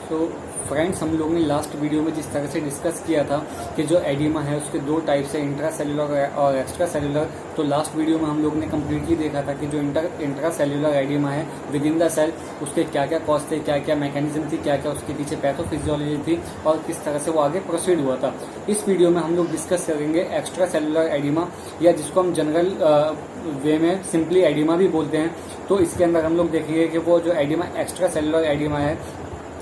तो फ्रेंड्स, हम लोग ने लास्ट वीडियो में जिस तरह से डिस्कस किया था कि जो एडिमा है उसके दो टाइप्स है, इंट्रा सेल्यूलर और एक्स्ट्रा सेल्यूलर। तो लास्ट वीडियो में हम लोग ने कम्प्लीटली देखा था कि जो इंट्रा सेल्यूलर एडिमा है विद इन द सेल, उसके क्या क्या कॉज थे, क्या क्या मैकेनिज्म थी, क्या क्या उसके पीछे पैथोफिजियोलॉजी थी और किस तरह से वो आगे प्रोसीड हुआ था। इस वीडियो में हम लोग डिस्कस करेंगे एक्स्ट्रा सेल्यूलर एडिमा, या जिसको हम जनरल वे में सिंपली एडिमा भी बोलते हैं। तो इसके अंदर हम लोग देखेंगे कि वो जो एडिमा एक्स्ट्रा सेल्यूलर एडिमा है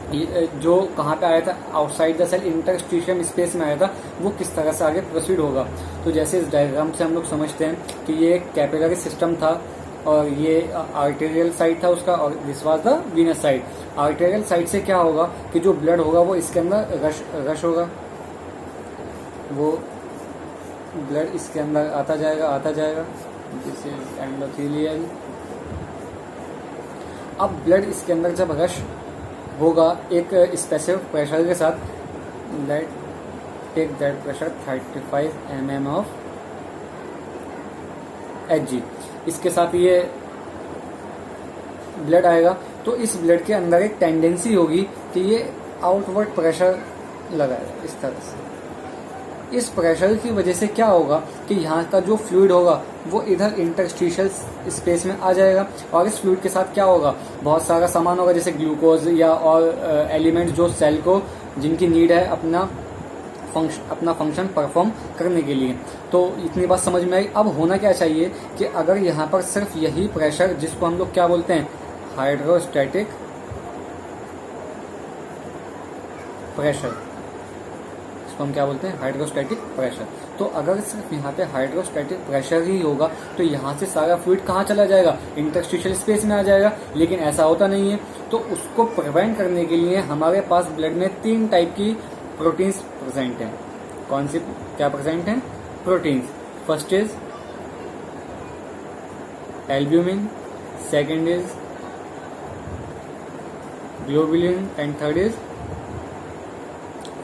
जो कहाँ पे आया था, outside the cell interstitium space में आया था, वो किस तरह से आगे प्रोसीड होगा। तो जैसे इस डायग्राम से हम लोग समझते हैं कि ये एक कैपिलरी सिस्टम था और ये आर्टेरियल साइड था उसका, और this was the Venus side. Arterial side से क्या होगा कि जो ब्लड होगा वो इसके अंदर रश होगा, वो ब्लड इसके अंदर आता जाएगा। This is endothelial. अब ब्लड इसके अंदर जब रश होगा एक स्पेसिफिक प्रेशर के साथ, let take that pressure 35 mm of Hg, इसके साथ ये ब्लड आएगा। तो इस ब्लड के अंदर एक टेंडेंसी होगी कि ये आउटवर्ड प्रेशर लगाएगा इस तरह से। इस प्रेशर की वजह से क्या होगा कि यहाँ का जो फ्लूइड होगा वो इधर इंटरस्टिशियल स्पेस में आ जाएगा, और इस फ्लूइड के साथ क्या होगा, बहुत सारा सामान होगा जैसे ग्लूकोज या और एलिमेंट्स जो सेल को जिनकी नीड है अपना फंक्शन परफॉर्म करने के लिए। तो इतनी बात समझ में आई। अब होना क्या चाहिए कि अगर यहाँ पर सिर्फ यही प्रेशर, जिसको हम लोग क्या बोलते हैं, हाइड्रोस्टैटिक प्रेशर, हम क्या बोलते हैं, हाइड्रोस्टैटिक प्रेशर। तो अगर सिर्फ यहाँ पे हाइड्रोस्टैटिक प्रेशर ही होगा तो यहाँ से सारा फ्लूइड कहाँ चला जाएगा, इंटरस्टिशियल स्पेस में आ जाएगा। लेकिन ऐसा होता नहीं है। तो उसको प्रिवेंट करने के लिए हमारे पास ब्लड में 3 टाइप की प्रोटीन्स प्रेजेंट हैं। कौन सी क्या प्रेजेंट हैं? Proteins. First is albumin, second is globulin and third is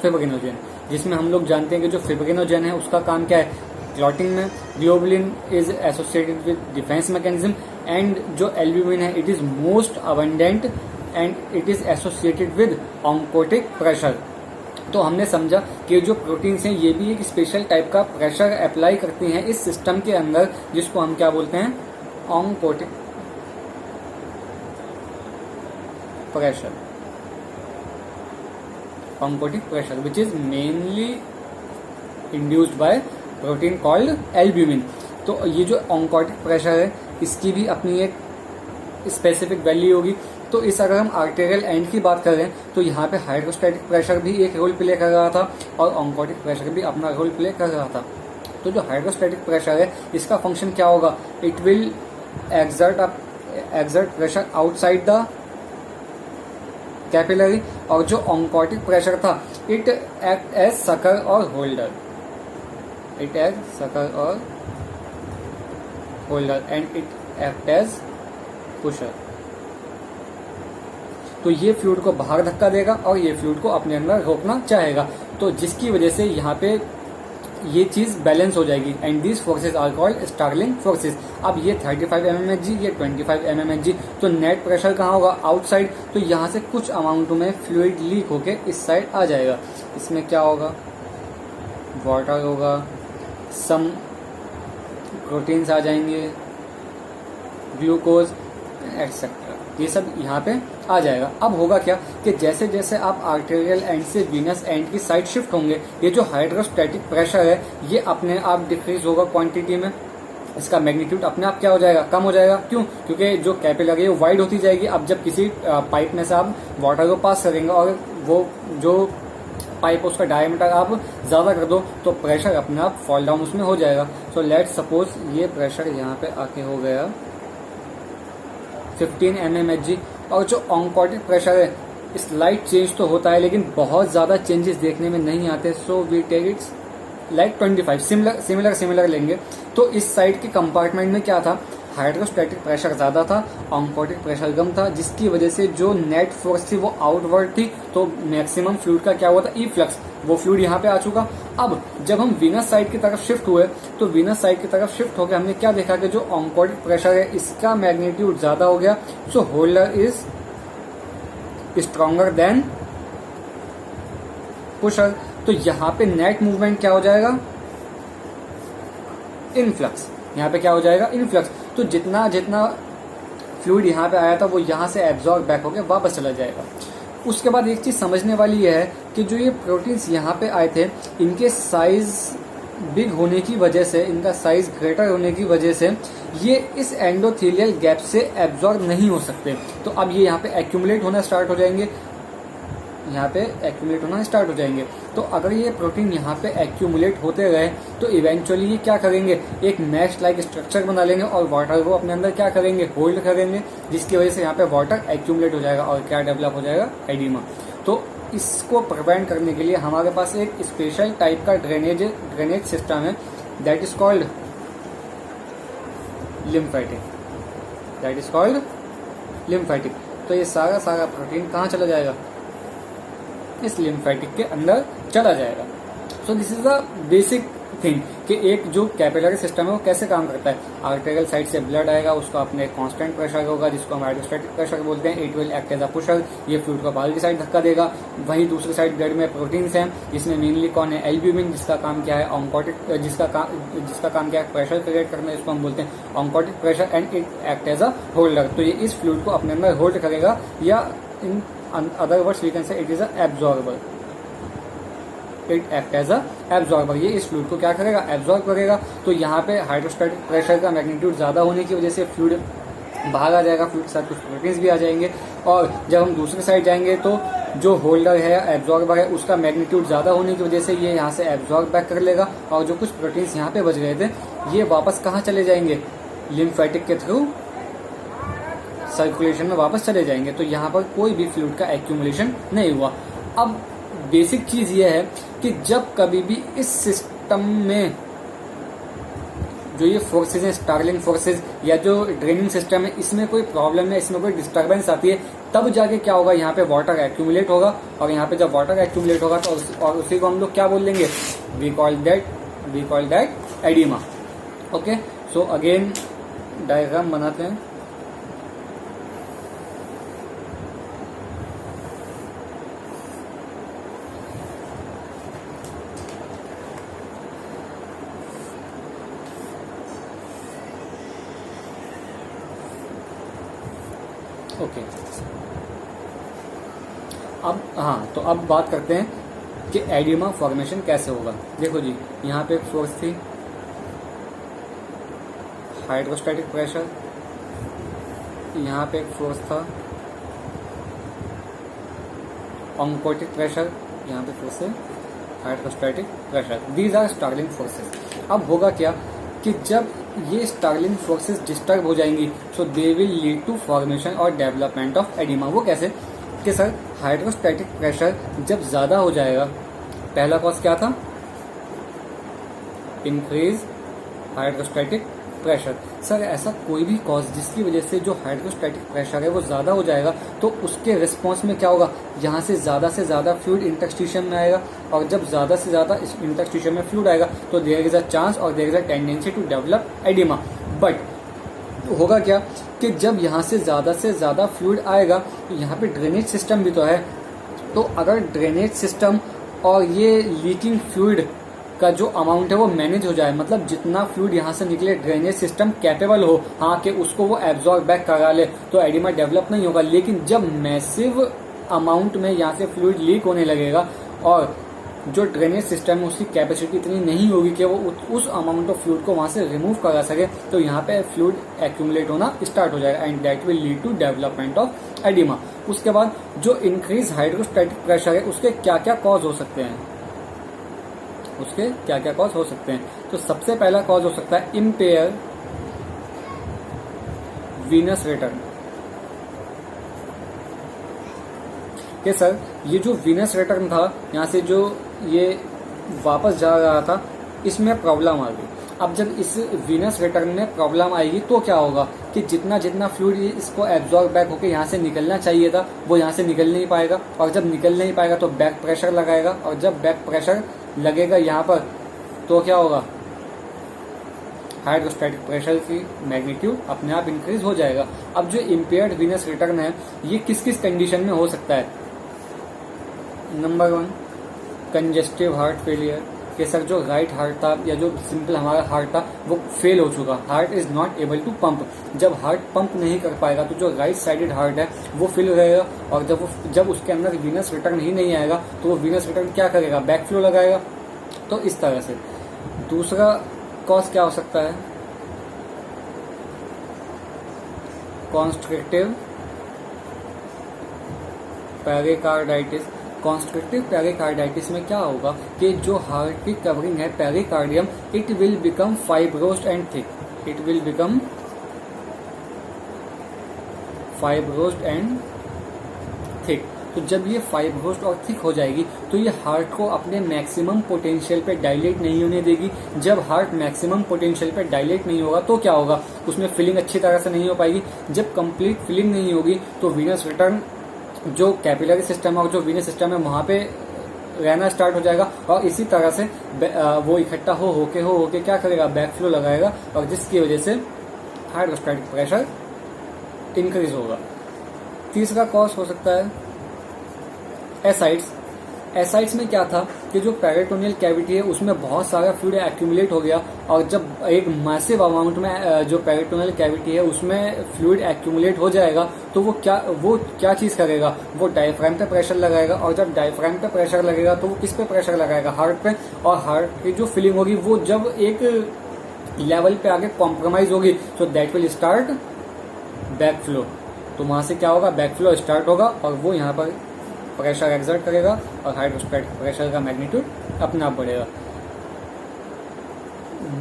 fibrinogen, जिसमें हम लोग जानते हैं कि जो फिब्रिनोजेन है उसका काम क्या है, क्लॉटिंग में। Globulin is associated with defence mechanism, and जो एल्ब्यूमिन है it is most abundant and it is associated with oncotic pressure. तो हमने समझा कि जो प्रोटीन्स हैं ये भी एक स्पेशल टाइप का प्रेशर अप्लाई करती हैं इस सिस्टम के अंदर, जिसको हम क्या बोलते हैं, oncotic pressure. Oncotic pressure which is mainly induced by protein called albumin. तो ये जो ऑन्कोटिक प्रेशर है इसकी भी अपनी एक स्पेसिफिक वैल्यू होगी। तो इस अगर हम आर्टेरियल एंड की बात करें तो यहाँ पे हाइड्रोस्टैटिक प्रेशर भी एक रोल प्ले कर रहा था और ऑन्कोटिक प्रेशर भी अपना रोल प्ले कर रहा था। तो जो हाइड्रोस्टैटिक प्रेशर है इसका फंक्शन क्या होगा, it will exert pressure outside the capillary, और जो ऑन्कोटिक प्रेशर था इट एक्ट एज सकर और holder, and it act as pusher. तो ये फ्लूइड को बाहर धक्का देगा और ये फ्लूइड को अपने अंदर रोकना चाहेगा। तो जिसकी वजह से यहाँ पे ये चीज बैलेंस हो जाएगी, and these forces are called Starling forces. अब ये 35 mmHg, ये 25 mmHg, तो नेट प्रेशर कहाँ होगा, आउटसाइड। तो यहाँ से कुछ अमाउंट में फ्लूइड लीक होके इस साइड आ जाएगा। इसमें क्या होगा, वाटर होगा, सम प्रोटीन्स आ जाएंगे, ग्लूकोज एक्सेट्रा, ये सब यहाँ पे आ जाएगा। अब होगा क्या कि जैसे जैसे आप आर्टेरियल एंड से वीनस एंड की साइड शिफ्ट होंगे, ये जो हाइड्रोस्टैटिक प्रेशर है ये अपने आप डिक्रीज होगा क्वांटिटी में, इसका मैग्नीट्यूड अपने आप क्या हो जाएगा, कम हो जाएगा। क्यों? क्योंकि जो कैपिलरी है वो वाइड होती जाएगी। अब जब किसी पाइप में से आप वाटर को पास करेंगे और वो जो पाइप उसका डायमीटर आप ज्यादा कर दो तो प्रेशर अपने आप फॉल डाउन उसमें हो जाएगा। सो लेट सपोज ये प्रेशर यहाँ पे आके हो गया 15 mmHg, और जो ऑन्कोटिक प्रेशर है स्लाइट चेंज तो होता है लेकिन बहुत ज्यादा चेंजेस देखने में नहीं आते। So we take it's like 25, similar लेंगे। तो इस साइड के कंपार्टमेंट में क्या था, हाइड्रोस्टैटिक प्रेशर ज्यादा था, ऑन्कोटिक प्रेशर कम था, जिसकी वजह से जो नेट फोर्स थी वो आउटवर्ड थी। तो मैक्सिमम फ्लूइड का क्या हुआ था, ई फ्लक्स, वो फ्लूइड यहाँ पे आ चुका। अब जब हम वीनस साइड की तरफ शिफ्ट हुए तो वीनस साइड की तरफ शिफ्ट होकर हमने क्या देखा कि जो ऑन्कोटिक प्रेशर है इसका मैग्नीट्यूड ज्यादा हो गया। So holder is stronger than pusher, तो यहाँ पे नेट मूवमेंट क्या हो जाएगा, इनफ्लक्स। यहाँ पे क्या हो जाएगा, इनफ्लक्स। तो जितना जितना फ्लूइड यहाँ पे आया था वो यहाँ से एब्जॉर्ब बैक होकर वापस चला जाएगा। उसके बाद एक चीज समझने वाली है कि जो ये प्रोटीन्स यहाँ पे आए थे, इनके साइज बिग होने की वजह से, इनका साइज ग्रेटर होने की वजह से ये इस एंडोथेलियल गैप से एब्जॉर्ब नहीं हो सकते। तो अब ये यहाँ पे एक्यूमुलेट होना स्टार्ट हो जाएंगे, यहाँ पे एक्यूमुलेट होना स्टार्ट हो जाएंगे। तो अगर ये प्रोटीन यहाँ पे एक्यूमुलेट होते रहे तो इवेंचुअली ये क्या करेंगे, एक मैश लाइक स्ट्रक्चर बना लेंगे और वाटर को अपने अंदर क्या करेंगे, होल्ड करेंगे, जिसकी वजह से यहाँ पे वाटर एक्यूमुलेट हो जाएगा और क्या डेवलप हो जाएगा, एडिमा। तो इसको प्रिवेंट करने के लिए हमारे पास एक स्पेशल टाइप का ड्रेनेज सिस्टम है, that is called lymphatic, that is called lymphatic. तो ये सारा प्रोटीन कहाँ चला जाएगा, इस लिम्फेटिक के अंदर चला जाएगा। So this is the basic thing कि एक जो कैपिलरी सिस्टम है वो कैसे काम करता है। आर्टेरियल साइड से ब्लड आएगा, उसका अपने कांस्टेंट प्रेशर होगा जिसको हम हाइड्रोस्टैटिक प्रेशर बोलते हैं। It will act as a pusher, ये फ्लूइड को बाहर की साइड धक्का देगा। वहीं दूसरी साइड ब्लड में प्रोटीन्स हैं, जिसमें मेनली कौन है, एल्ब्यूमिन, जिसका काम क्या है, ऑन्कोटिक, जिसका काम क्या है, प्रेशर क्रिएट करना, इसको हम बोलते हैं oncotic pressure, and it act as a holder. तो ये इस फ्लूइड को अपने अंदर होल्ड करेगा, या in other words we can say it is a absorber, it act as a absorber. ये इस फ्लूइड को क्या करेगा, एब्जॉर्ब करेगा। तो यहाँ पे हाइड्रोस्टैटिक प्रेशर का मैग्नीट्यूड ज्यादा होने की वजह से फ्लूइड बाहर आ जाएगा, फ्लूइड के साथ कुछ प्रोटीन्स भी आ जाएंगे। और जब हम दूसरी साइड जाएंगे तो जो होल्डर है, एब्जॉर्बर है, उसका मैग्नीट्यूड ज्यादा होने की वजह से ये यहाँ से एब्जॉर्ब बैक कर लेगा, और जो कुछ प्रोटीन्स यहाँ पे बच गए थे ये वापस कहाँ चले जाएंगे, लिम्फेटिक के थ्रू सर्कुलेशन में वापस चले जाएंगे। तो यहाँ पर कोई भी फ्लूइड का एक्यूमुलेशन नहीं हुआ। अब बेसिक चीज ये है कि जब कभी भी इस सिस्टम में जो ये फोर्सेज हैं, स्टार्लिंग फोर्सेज या जो ड्रेनिंग सिस्टम है, इसमें कोई प्रॉब्लम है, इसमें कोई डिस्टर्बेंस आती है, तब जाके क्या होगा, यहाँ पे वाटर एक्यूमुलेट होगा। और यहाँ पे जब वाटर एक्यूमुलेट होगा तो और उसी को हम लोग क्या बोल देंगे, we call that edema. Okay, so again diagram बनाते हैं। ओके, तो अब बात करते हैं कि एडिमा फॉर्मेशन कैसे होगा। देखो जी, यहाँ पे एक फोर्स थी, हाइड्रोस्टैटिक प्रेशर, यहाँ पे एक फोर्स था, ऑन्कोटिक प्रेशर, यहाँ पे फोर्स है hydrostatic pressure. These are Starling forces. अब होगा क्या कि जब ये स्टार्लिंग फोर्सेस डिस्टर्ब हो जाएंगी, so they will lead to formation और डेवलपमेंट ऑफ एडिमा। वो कैसे कि सर, हाइड्रोस्टैटिक प्रेशर जब ज्यादा हो जाएगा, पहला कॉज क्या था, इंक्रीज हाइड्रोस्टैटिक प्रेशर। सर ऐसा कोई भी कॉज जिसकी वजह से जो हाइड्रोस्टैटिक प्रेशर है वो ज्यादा हो जाएगा, तो उसके रिस्पॉन्स में क्या होगा, यहाँ से ज्यादा फ्लूइड इंटरस्टिशियम में आएगा, और जब ज्यादा से ज्यादा इस इंटरस्टिशियम में फ्लूइड आएगा तो देयर इज अ चांस और there is a tendency to develop edema. But होगा क्या कि जब यहाँ से ज्यादा फ्लूइड आएगा तो यहाँ पे ड्रेनेज सिस्टम भी तो है। तो अगर ड्रेनेज सिस्टम और ये लीकिंग फ्लूइड का जो अमाउंट है वो मैनेज हो जाए, मतलब जितना फ्लूइड यहाँ से निकले ड्रेनेज सिस्टम कैपेबल हो, हाँ, कि उसको वो एब्जॉर्ब बैक करा ले, तो एडिमा डेवलप नहीं होगा। लेकिन जब मैसिव अमाउंट में यहाँ से फ्लूइड लीक होने लगेगा और जो ड्रेनेज सिस्टम है उसकी कैपेसिटी इतनी नहीं होगी कि वो उस अमाउंट ऑफ फ्लूइड को वहां से रिमूव करा सके, तो यहाँ पे फ्लूइड एक्यूमुलेट होना स्टार्ट हो जाएगा, and that will lead to development of edema. उसके बाद जो इंक्रीज हाइड्रोस्टैटिक प्रेशर है उसके क्या क्या कॉज हो सकते हैं, तो सबसे पहला कॉज हो सकता है इम्पेयर वीनस रिटर्न। कि सर ये जो वीनस रिटर्न था, यहाँ से जो ये वापस जा रहा था, इसमें प्रॉब्लम आ गई। अब जब इस वीनस रिटर्न में प्रॉब्लम आएगी तो क्या होगा कि जितना फ्लूइड इसको एब्जॉर्ब बैक होकर यहाँ से निकलना चाहिए था वो यहाँ से निकल नहीं पाएगा, और जब निकल नहीं पाएगा तो बैक प्रेशर लगाएगा, और जब बैक प्रेशर लगेगा यहाँ पर तो क्या होगा, हाइड्रोस्टैटिक प्रेशर की मैग्नीट्यूड अपने आप इंक्रीज हो जाएगा। अब जो इम्पेयर्ड वीनस रिटर्न है ये किस किस कंडीशन में हो सकता है, नंबर 1 कंजेस्टिव हार्ट फेलियर, कि सर जो राइट हार्ट था या जो सिंपल हमारा हार्ट था वो फेल हो चुका, heart is not able to pump. जब हार्ट पंप नहीं कर पाएगा तो जो राइट साइडेड हार्ट है वो फेल रहेगा, और जब उसके अंदर वीनस रिटर्न ही नहीं आएगा तो वो वीनस रिटर्न क्या करेगा, बैक फ्लो लगाएगा। तो इस तरह से दूसरा कॉज क्या हो सकता है, कॉन्स्ट्रिक्टिव पेरिकार्डाइटिस। कॉन्स्ट्रिक्टिव पेरिकार्डाइटिस में क्या होगा कि जो हार्ट की कवरिंग है pericardium, it will become fibrosed and thick, it will become fibrosed and thick. तो जब ये फाइब्रोस्ड और थिक हो जाएगी तो ये हार्ट को अपने मैक्सिमम पोटेंशियल पे डायलेट नहीं होने देगी। जब हार्ट मैक्सिमम पोटेंशियल पे डायलेट नहीं होगा तो क्या होगा, उसमें फिलिंग अच्छी तरह से नहीं हो पाएगी। जब कंप्लीट फिलिंग नहीं होगी तो वीनस रिटर्न जो कैपिलरी सिस्टम है और जो वीनस सिस्टम है वहां पे रहना स्टार्ट हो जाएगा, और इसी तरह से वो इकट्ठा हो होके क्या करेगा, बैक फ्लो लगाएगा, और जिसकी वजह से हाइड्रोस्टैटिक प्रेशर इंक्रीज होगा। तीसरा कॉज हो सकता है एसाइड्स। एसाइड्स में क्या था कि जो पेरिटोनियल कैविटी है उसमें बहुत सारा फ्लूइड एक्यूमुलेट हो गया, और जब एक मैसिव अमाउंट में जो पेरिटोनियल कैविटी है उसमें फ्लूइड एक्यूमुलेट हो जाएगा तो वो क्या चीज करेगा, वो डायफ्राम पे प्रेशर लगाएगा, और जब डायफ्राम पे प्रेशर लगेगा तो वो किस पे प्रेशर लगाएगा, हार्ट पे। और हार्ट की जो फीलिंग होगी वो जब एक लेवल पे आगे कॉम्प्रोमाइज होगी तो that will start back flow. तो वहां से क्या होगा, बैक फ्लो स्टार्ट होगा और वो यहाँ पर प्रेशर एक्सर्ट करेगा और हाइड्रोस्टैटिक प्रेशर का मैग्नीट्यूड अपने आप बढ़ेगा।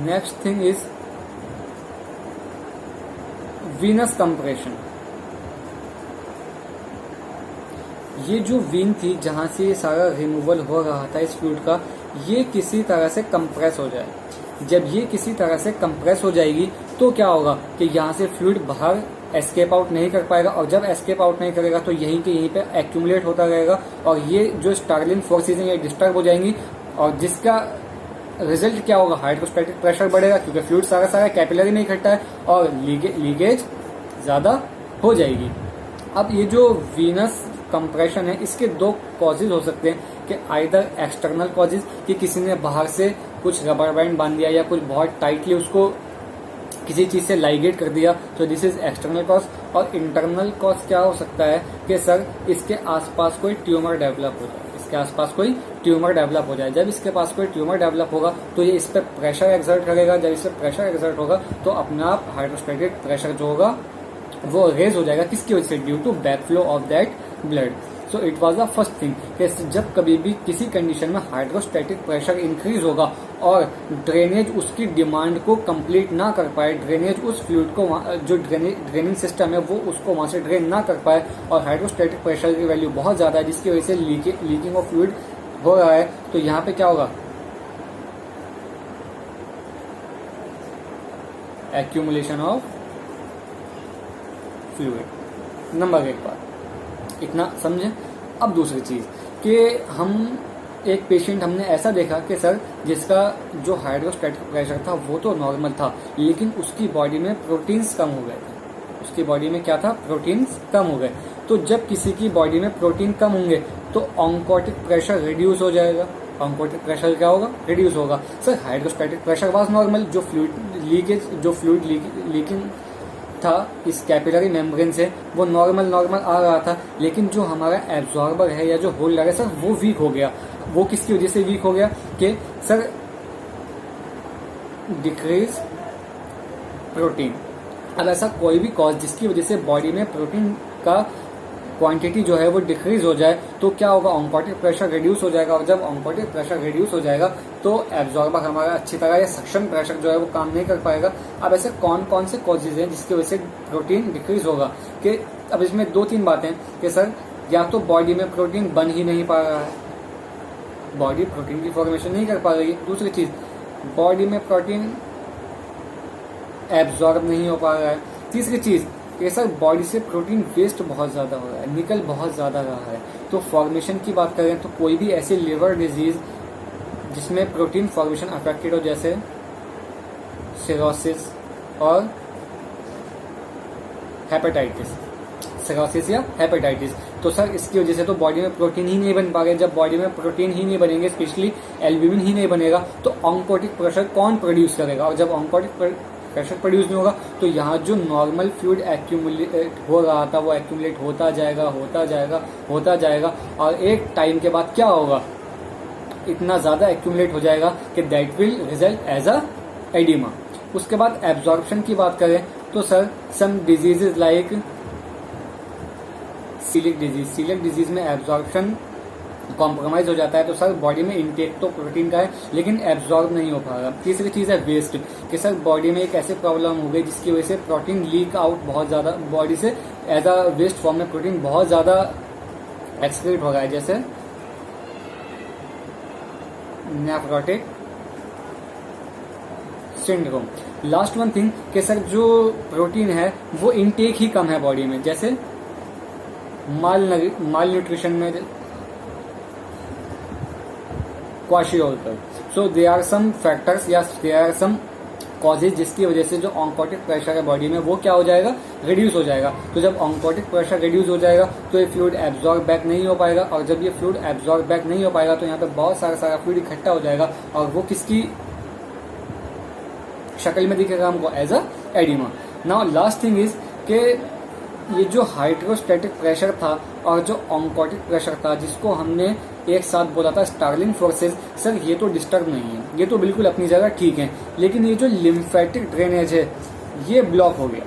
Next thing is Venus compression. ये जो वीन थी जहां से ये सारा रिमूवल हो रहा था इस फ्लूइड का, ये किसी तरह से कंप्रेस हो जाए। जब ये किसी तरह से कंप्रेस हो जाएगी तो क्या होगा कि यहाँ से फ्लूइड बाहर एस्केप आउट नहीं कर पाएगा, और जब एस्केप आउट नहीं करेगा तो यहीं के यहीं पे एक्यूमुलेट होता रहेगा, और ये जो स्टार्लिंग फोर्सेज हैं ये डिस्टर्ब हो जाएंगी, और जिसका रिजल्ट क्या होगा, हाइड्रोस्टैटिक प्रेशर बढ़ेगा क्योंकि फ्लूइड सारा कैपिलरी में इकट्ठा है, और लीकेज ज्यादा हो जाएगी। अब ये जो वीनस कंप्रेशन है इसके दो कॉजेज हो सकते हैं कि आइदर एक्सटर्नल कॉजेज, कि किसी ने बाहर से कुछ रबर बैंड बांध दिया या कुछ बहुत टाइटली उसको किसी चीज से लाइगेट कर दिया, तो दिस इज एक्सटर्नल कॉज। और इंटरनल कॉज क्या हो सकता है कि सर इसके आसपास कोई ट्यूमर डेवलप हो जाए, इसके आसपास कोई ट्यूमर डेवलप हो जाए। जब इसके पास कोई ट्यूमर डेवलप होगा तो ये इस पर प्रेशर एक्सर्ट करेगा, जब इस पर प्रेशर एक्सर्ट होगा तो अपने आप हाइड्रोस्टैटिक प्रेशर जो होगा वो रेज हो जाएगा, किसकी वजह से, due to back flow of that blood. So it was the first thing कि जब कभी भी किसी कंडीशन में हाइड्रोस्टैटिक प्रेशर इंक्रीज होगा और ड्रेनेज उसकी डिमांड को कंप्लीट ना कर पाए, ड्रेनेज उस फ्लूइड को जो ड्रेनिंग सिस्टम है वो उसको वहां से ड्रेन ना कर पाए, और हाइड्रोस्टैटिक प्रेशर की वैल्यू बहुत ज्यादा है जिसकी वजह से लीकिंग ऑफ फ्लूइड हो रहा है, तो यहाँ पे क्या होगा, एक्यूमुलेशन ऑफ फ्लूइड। नंबर एक बात इतना समझे। अब दूसरी चीज कि हम एक पेशेंट हमने ऐसा देखा कि सर जिसका जो हाइड्रोस्टैटिक प्रेशर था वो तो नॉर्मल था, लेकिन उसकी बॉडी में प्रोटीन्स कम हो गए थे। उसकी बॉडी में क्या था, प्रोटीन्स कम हो गए। तो जब किसी की बॉडी में प्रोटीन कम होंगे तो ऑन्कोटिक प्रेशर रिड्यूस हो जाएगा। ऑन्कोटिक प्रेशर क्या होगा, रिड्यूस होगा। Sir hydrostatic pressure was normal, जो फ्लूइड लीकिंग था इस कैपिलरी मेम्ब्रेन से वो नॉर्मल आ रहा था, लेकिन जो हमारा एब्जॉर्बर है या जो होल्डर है सर वो वीक हो गया। वो किसकी वजह से वीक हो गया कि सर डिक्रीज प्रोटीन। अब ऐसा कोई भी कॉज जिसकी वजह से बॉडी में प्रोटीन का क्वांटिटी जो है वो डिक्रीज हो जाए तो क्या होगा, ऑन्कोटिक प्रेशर रिड्यूस हो जाएगा, और जब ऑन्कोटिक प्रेशर रिड्यूस हो जाएगा तो एब्जॉर्बर हमारा अच्छी तरह या सक्शन प्रेशर जो है वो काम नहीं कर पाएगा। अब ऐसे कौन कौन से कॉजेज हैं जिसकी वजह से प्रोटीन डिक्रीज होगा, कि अब इसमें दो तीन बातें कि सर या तो बॉडी में प्रोटीन बन ही नहीं पा रहा है, बॉडी प्रोटीन की फॉर्मेशन नहीं कर पा रही है। दूसरी चीज, बॉडी में प्रोटीन एब्जॉर्ब नहीं हो पा रहा है। तीसरी चीज कि सर बॉडी से प्रोटीन वेस्ट बहुत ज्यादा हो रहा है, निकल बहुत ज्यादा रहा है। तो फॉर्मेशन की बात करें तो कोई भी ऐसी लिवर डिजीज जिसमें प्रोटीन फॉर्मेशन अफेक्टेड हो, जैसे सिरोसिस और हेपेटाइटिस, सिरोसिस या हेपेटाइटिस, तो सर इसकी वजह से तो बॉडी में प्रोटीन ही नहीं बन पा रहे। जब बॉडी में प्रोटीन ही नहीं बनेंगे, स्पेशली एल्ब्यूमिन ही नहीं बनेगा, तो ऑन्कोटिक प्रेशर कौन प्रोड्यूस करेगा? और जब ऑन्कोटिक प्रेशर प्रोड्यूस नहीं होगा तो यहाँ जो नॉर्मल फ्लूइड एक्यूमुलेट हो रहा था वो एक्यूमुलेट होता जाएगा और एक टाइम के बाद क्या होगा, इतना ज्यादा एक्यूमुलेट हो जाएगा कि that will result as a edema. उसके बाद एब्जॉर्प्शन की बात करें तो sir some diseases like celiac disease में एब्जॉर्प्शन कॉम्प्रोमाइज हो जाता है। तो सर बॉडी में इनटेक तो प्रोटीन का है लेकिन एब्जॉर्ब नहीं हो पाएगा। तीसरी चीज है वेस्ट, कि सर बॉडी में एक ऐसी प्रॉब्लम हो गई जिसकी वजह से प्रोटीन लीक आउट बहुत ज्यादा बॉडी से एज अ वेस्ट फॉर्म में प्रोटीन बहुत ज्यादा एक्सक्रीट हो रहा है, जैसे nephrotic syndrome. Last one thing कि सर जो प्रोटीन है वो इनटेक ही कम है बॉडी में, जैसे माल न्यूट्रिशन में क्वाशियोल्टर। सो दे आर सम फैक्टर्स या दे आर सम कॉजेज जिसकी वजह से जो ऑन्कोटिक प्रेशर है बॉडी में वो क्या हो जाएगा, रिड्यूस हो जाएगा। तो जब ऑन्कोटिक प्रेशर रिड्यूस हो जाएगा तो ये फ्लूइड एब्जॉर्ब बैक नहीं हो पाएगा, और जब ये फ्लूइड एब्जॉर्ब बैक नहीं हो पाएगा तो यहाँ पे बहुत सारा फ्लूइड इकट्ठा हो जाएगा और वो किसकी शक्ल में दिखेगा हमको, as a edema. Now last thing is के ये जो हाइड्रोस्टैटिक प्रेशर था और जो ऑन्कोटिक प्रेशर था जिसको हमने एक साथ बोला था स्टार्लिंग फोर्सेस, सर ये तो डिस्टर्ब नहीं है, ये तो बिल्कुल अपनी जगह ठीक है, लेकिन ये जो लिम्फेटिक ड्रेनेज है ये ब्लॉक हो गया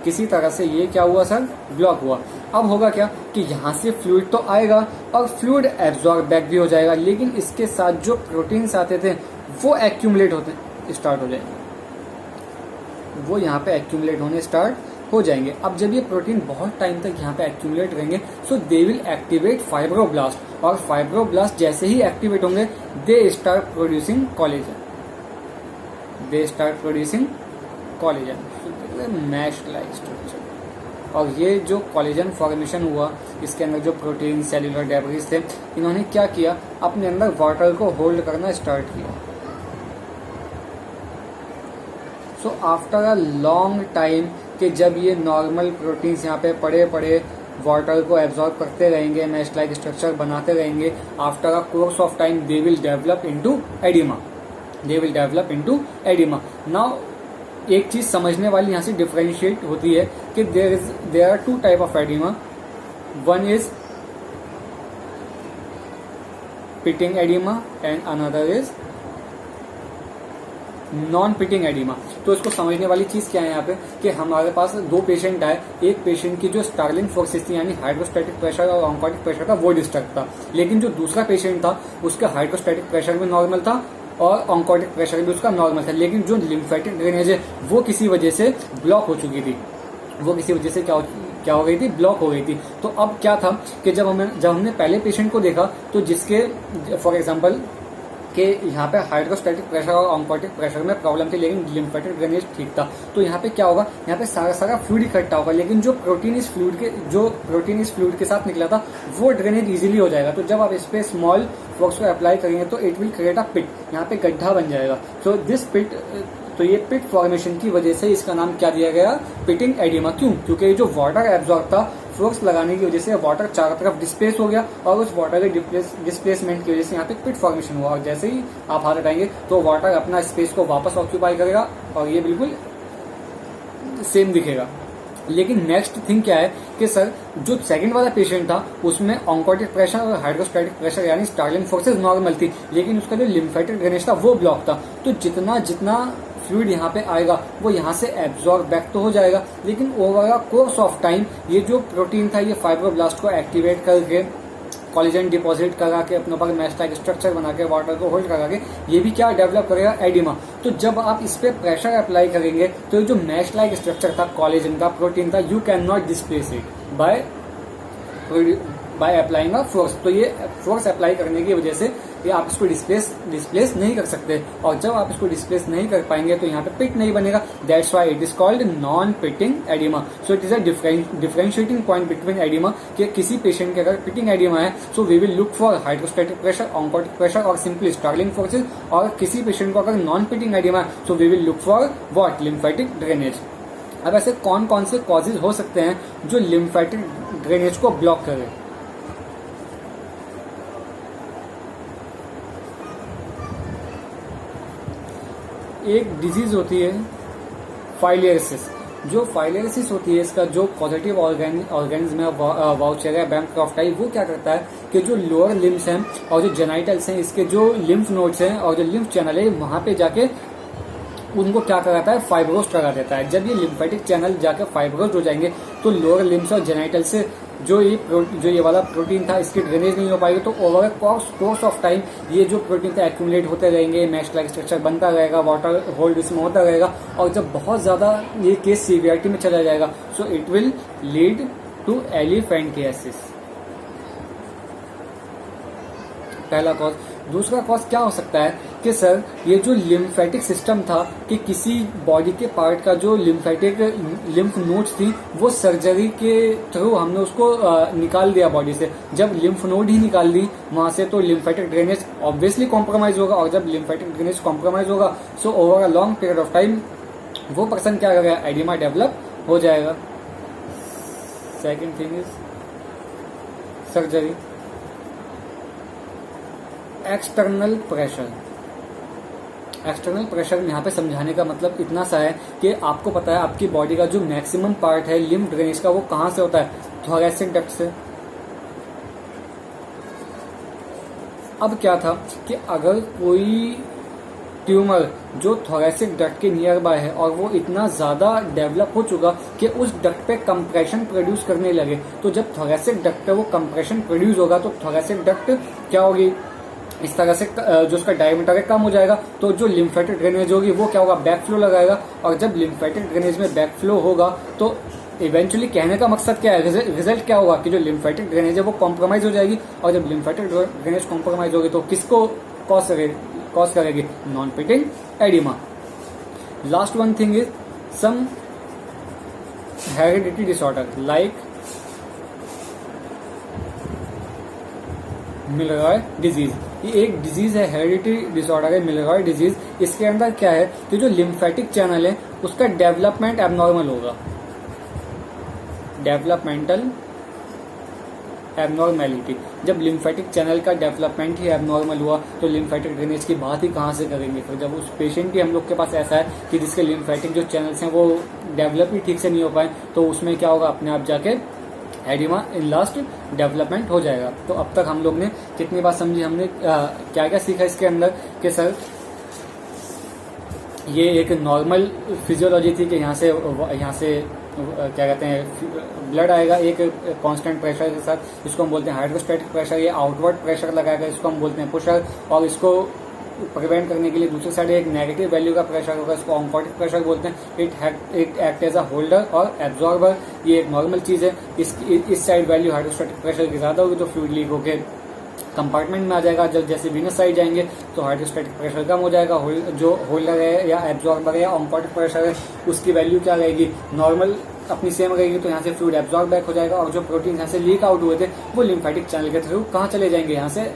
किसी तरह से। ये क्या हुआ सर, ब्लॉक हुआ। अब होगा क्या कि यहाँ से फ्लूइड तो आएगा और फ्लूइड एब्जॉर्ब बैक भी हो जाएगा, लेकिन इसके साथ जो प्रोटीन्स आते थे वो एक्यूमुलेट होते स्टार्ट हो जाएंगे, वो यहाँ पे एक्यूमुलेट होने स्टार्ट हो जाएंगे। अब जब ये प्रोटीन बहुत टाइम तक यहाँ पे एक्यूमुलेट रहेंगे so they will activate fibroblast, और फाइब्रोब्लास्ट जैसे ही एक्टिवेट होंगे they start producing collagen, mesh like structure. और ये जो कॉलेजन फॉर्मेशन हुआ इसके अंदर जो प्रोटीन सेल्यूलर डेब्रिस थे, इन्होंने क्या किया, अपने अंदर वाटर को होल्ड करना स्टार्ट किया। So after a long time कि जब ये नॉर्मल प्रोटीन्स यहाँ पे पड़े वाटर को एब्जॉर्ब करते रहेंगे, मैश लाइक स्ट्रक्चर बनाते रहेंगे, after a course of time they will develop into oedema. Now एक चीज समझने वाली यहाँ से डिफरेंशिएट होती है कि there are two type of edema. One is pitting edema and another is non pitting edema. तो इसको समझने वाली चीज क्या है यहाँ पे कि हमारे पास दो पेशेंट आए, एक पेशेंट की जो स्टार्लिंग फोर्सेस थी यानी हाइड्रोस्टैटिक प्रेशर और ऑन्कोटिक प्रेशर था वो डिस्टर्ब था, लेकिन जो दूसरा पेशेंट था उसका हाइड्रोस्टैटिक प्रेशर भी नॉर्मल था और ऑन्कोटिक प्रेशर भी उसका नॉर्मल था, लेकिन जो लिम्फेटिक ड्रेनेज है वो किसी वजह से ब्लॉक हो चुकी थी, वो किसी वजह से क्या हो गई थी, ब्लॉक हो गई थी। तो अब क्या था कि जब हमने पहले पेशेंट को देखा तो जिसके फॉर एग्जाम्पल कि यहाँ पे हाइड्रोस्टैटिक प्रेशर और ऑन्कोटिक प्रेशर में प्रॉब्लम थी लेकिन लिम्फेटिक ड्रेनेज ठीक था, तो यहाँ पे क्या होगा, यहाँ पे सारा फ्लूइड इकट्ठा होगा, लेकिन जो प्रोटीन इस फ्लूइड के साथ निकला था वो ड्रेनेज इजीली हो जाएगा। तो जब आप इस पे स्मॉल फोर्स को अप्लाई करेंगे तो इट विल क्रिएट अ पिट, यहाँ पे गड्ढा बन जाएगा। सो दिस पिट, तो ये पिट फॉर्मेशन की वजह से इसका नाम क्या दिया गया, पिटिंग एडिमा। क्यों? क्योंकि ये जो वाटर एब्जॉर्ब था फोर्स लगाने की वजह से वाटर चारों तरफ डिस्प्लेस हो गया और उस वाटर के डिस्प्लेसमेंट की वजह से यहाँ पे पिट फॉर्मेशन हुआ, और जैसे ही आप हाथ हटाएंगे तो वाटर अपना स्पेस को वापस ऑक्यूपाई करेगा और ये बिल्कुल सेम दिखेगा। लेकिन नेक्स्ट थिंग क्या है कि सर जो सेकंड वाला पेशेंट था उसमें ऑन्कोटिक प्रेशर और हाइड्रोस्टैटिक प्रेशर यानी स्टार्लिंग फोर्सेस नॉर्मल थी, लेकिन उसका जो लिम्फेटिक ड्रेनेज था वो ब्लॉक था। तो जितना फ्लूइड यहाँ पे आएगा वो यहाँ से एब्जॉर्ब बैक तो हो जाएगा, लेकिन ओवर कोर्स ऑफ टाइम ये जो प्रोटीन था ये फाइब्रोब्लास्ट को एक्टिवेट करके कॉलेजन डिपॉजिट करा के अपने ऊपर मैश लाइक स्ट्रक्चर बना के वाटर को होल्ड करा के ये भी क्या डेवलप करेगा, एडिमा। तो जब आप इस पे प्रेशर अप्लाई करेंगे तो ये जो मैश लाइक स्ट्रक्चर था कॉलेजन का प्रोटीन था you can not displace it by applying a force. तो ये फोर्स अप्लाई करने की वजह से ये आप इसको डिस्प्लेस नहीं कर सकते, और जब आप इसको डिस्प्लेस नहीं कर पाएंगे तो यहाँ पे पिट नहीं बनेगा। That's why it is called non pitting edema. So it is a differentiating point between edema कि किसी पेशेंट के अगर पिटिंग एडिमा है so we will look for hydrostatic pressure, oncotic pressure और सिंपली स्टार्लिंग फोर्सेज, और किसी patient को अगर नॉन पिटिंग एडिमा है so we will look for what, lymphatic drainage. अब ऐसे कौन कौन से कॉजेज हो सकते हैं जो लिम्फेटिक ड्रेनेज को ब्लॉक करे? एक डिजीज होती है फाइलियरिसिस। जो फाइलियरिसिस होती है, इसका जो पॉजिटिव ऑर्गेनिज्म है वाउचेरा बैम्पक्रॉफ्टाई, वो क्या करता है कि जो लोअर लिम्स हैं और जो जेनाइटल्स हैं, इसके जो लिम्फ नोड्स हैं और जो लिम्फ चैनल है, वहां पे जाके उनको क्या कराता है, फाइब्रोस्ट करा देता है। जब ये लिम्फेटिक चैनल जाकर फाइब्रोस्ट हो जाएंगे तो लोअर लिम्स और जेनाइटल से जो ये वाला प्रोटीन था, इसकी ड्रेनेज नहीं हो पाएगी, तो ओवर कोर्स ऑफ टाइम ये जो प्रोटीन था एक्यूमुलेट होते रहेंगे, मैश लाइक स्ट्रक्चर बनता रहेगा, वाटर होल्ड इसमें होता रहेगा, और जब बहुत ज्यादा ये केस सीवियरिटी में चला जाएगा, so it will lead to elephantiasis. पहला कॉज। दूसरा कॉज क्या हो सकता है कि सर ये जो लिम्फेटिक सिस्टम था, कि किसी बॉडी के पार्ट का जो लिम्फ नोड्स थी, वो सर्जरी के थ्रू हमने उसको निकाल दिया बॉडी से। जब लिम्फ नोड ही निकाल दी वहां से, तो लिम्फेटिक ड्रेनेज ऑब्वियसली कॉम्प्रोमाइज होगा, और जब लिम्फेटिक ड्रेनेज कॉम्प्रोमाइज होगा, so over a long period of time वो पर्सन क्या करेगा, एडिमा डेवलप हो जाएगा। Second thing is surgery. External pressure. External pressure यहाँ पे समझाने का मतलब इतना सा है कि आपको पता है आपकी बॉडी का जो मैक्सिमम पार्ट है लिम्फ ड्रेनेज का, वो कहाँ से होता है, थोरैसिक डक्ट से। अब क्या था कि अगर कोई ट्यूमर जो थोरैसिक डक्ट के नियर बाय है और वो इतना ज्यादा डेवलप हो चुका कि उस डक्ट पे कंप्रेशन प्रोड्यूस करने लगे, तो जब थोरैसिक डक्ट पे वो कंप्रेशन प्रोड्यूस होगा तो थोरैसिक डक्ट क्या होगी, इस तरह से जो उसका डायमीटर है कम हो जाएगा, तो जो लिम्फेटिक ड्रेनेज होगी वो क्या होगा, बैक फ्लो लगाएगा, और जब लिम्फेटिक ड्रेनेज में बैक फ्लो होगा तो इवेंचुअली कहने का मकसद क्या है, रिजल्ट क्या होगा कि जो लिम्फेटिक ड्रेनेज है वो कॉम्प्रोमाइज हो जाएगी, और जब लिम्फेटिक ड्रेनेज कॉम्प्रोमाइज होगी तो किसको कॉज करेगी, non pitting edema. Last one thing is some heredity disorder like Milroy disease. ये एक डिजीज है, हेरिडिटी डिसऑर्डर है मिलरॉय डिजीज। इसके अंदर क्या है कि जो लिम्फेटिक चैनल है उसका डेवलपमेंट एबनॉर्मल होगा, डेवलपमेंटल एबनॉर्मेलिटी। जब लिम्फेटिक चैनल का डेवलपमेंट ही एबनॉर्मल हुआ तो लिम्फेटिक ड्रेनेज की बात ही कहाँ से करेंगे फिर, जब उस पेशेंट ही हम लोग के पास ऐसा है कि जिसके लिम्फेटिक जो चैनल्स हैं वो डेवलप ही ठीक से नहीं हो पाए, तो उसमें क्या होगा, अपने आप जाके एडिमा इन लास्ट डेवलपमेंट हो जाएगा। तो अब तक हम लोग ने कितनी बात समझी, हमने क्या क्या सीखा इसके अंदर कि सर ये एक नॉर्मल फिजियोलॉजी थी कि यहाँ से क्या कहते हैं ब्लड आएगा एक कांस्टेंट प्रेशर के साथ, जिसको हम बोलते हैं हाइड्रोस्टैटिक प्रेशर। ये आउटवर्ड प्रेशर लगाएगा, इसको हम बोलते हैं पुशर, और इसको प्रिवेंट करने के लिए दूसरी साइड एक नेगेटिव वैल्यू का प्रेशर होगा, इसको ऑन्कोटिक प्रेशर बोलते हैं। It act as a holder और एब्जॉर्बर। ये एक नॉर्मल चीज है। इस साइड वैल्यू हाइड्रोस्टैटिक प्रेशर की ज्यादा होगी तो फ्लूइड लीक होकर कंपार्टमेंट में आ जाएगा। जब जैसे वीनस साइड जाएंगे तो हाइड्रोस्टैटिक प्रेशर कम हो जाएगा। जो होल्डर है या एब्जॉर्बर है या ऑन्कोटिक प्रेशर है उसकी वैल्यू क्या रहेगी, नॉर्मल अपनी सेम रहेगी, तो यहाँ से फ्लूइड एब्जॉर्ब बैक हो जाएगा, और जो प्रोटीन यहाँ से लीक आउट हुए थे वो लिम्फेटिक चैनल के थ्रू कहाँ चले जाएंगे, यहाँ से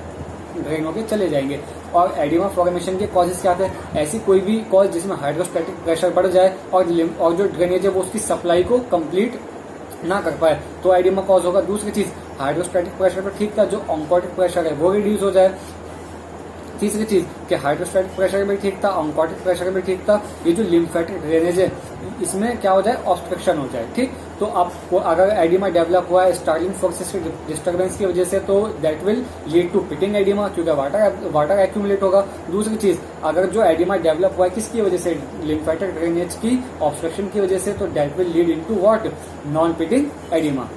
ड्रेन होके चले जाएंगे। और एडिमा फॉर्मेशन के कॉजेस क्या थे, ऐसी कोई भी कॉज जिसमें हाइड्रोस्टैटिक प्रेशर बढ़ जाए और जो ड्रेनेज है वो उसकी सप्लाई को कंप्लीट ना कर पाए तो एडिमा कॉज होगा। दूसरी चीज, हाइड्रोस्टैटिक प्रेशर पर ठीक था, जो ऑन्कोटिक प्रेशर है वो रिड्यूस हो जाए। तीसरी चीज कि हाइड्रोस्टैटिक प्रेशर भी ठीक था, ऑन्कोटिक प्रेशर भी ठीक था, ये जो लिम्फेटिक ड्रेनेज है इसमें क्या हो जाए, ऑब्स्ट्रक्शन हो जाए। ठीक, तो आपको अगर एडिमा डेवलप हुआ है स्टार्लिंग फोर्सेस की डिस्टर्बेंस की वजह से तो that will lead to pitting edema, क्योंकि वाटर एक्यूमुलेट होगा। दूसरी चीज, अगर जो एडिमा डेवलप हुआ है किसकी वजह से, लिम्फेटिक ड्रेनेज की ऑब्स्ट्रक्शन की वजह से, तो that will lead into what, non pitting edema.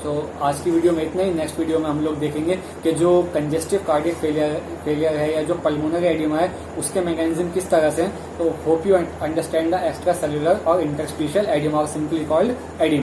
तो आज की वीडियो में इतना ही। नेक्स्ट वीडियो में हम लोग देखेंगे कि जो कंजेस्टिव कार्डियक फेलियर है या जो पल्मोनरी एडिमा है उसके मैकेनिज्म किस तरह से। तो hope you understand the extra cellular और interstitial oedema, simply called oedema.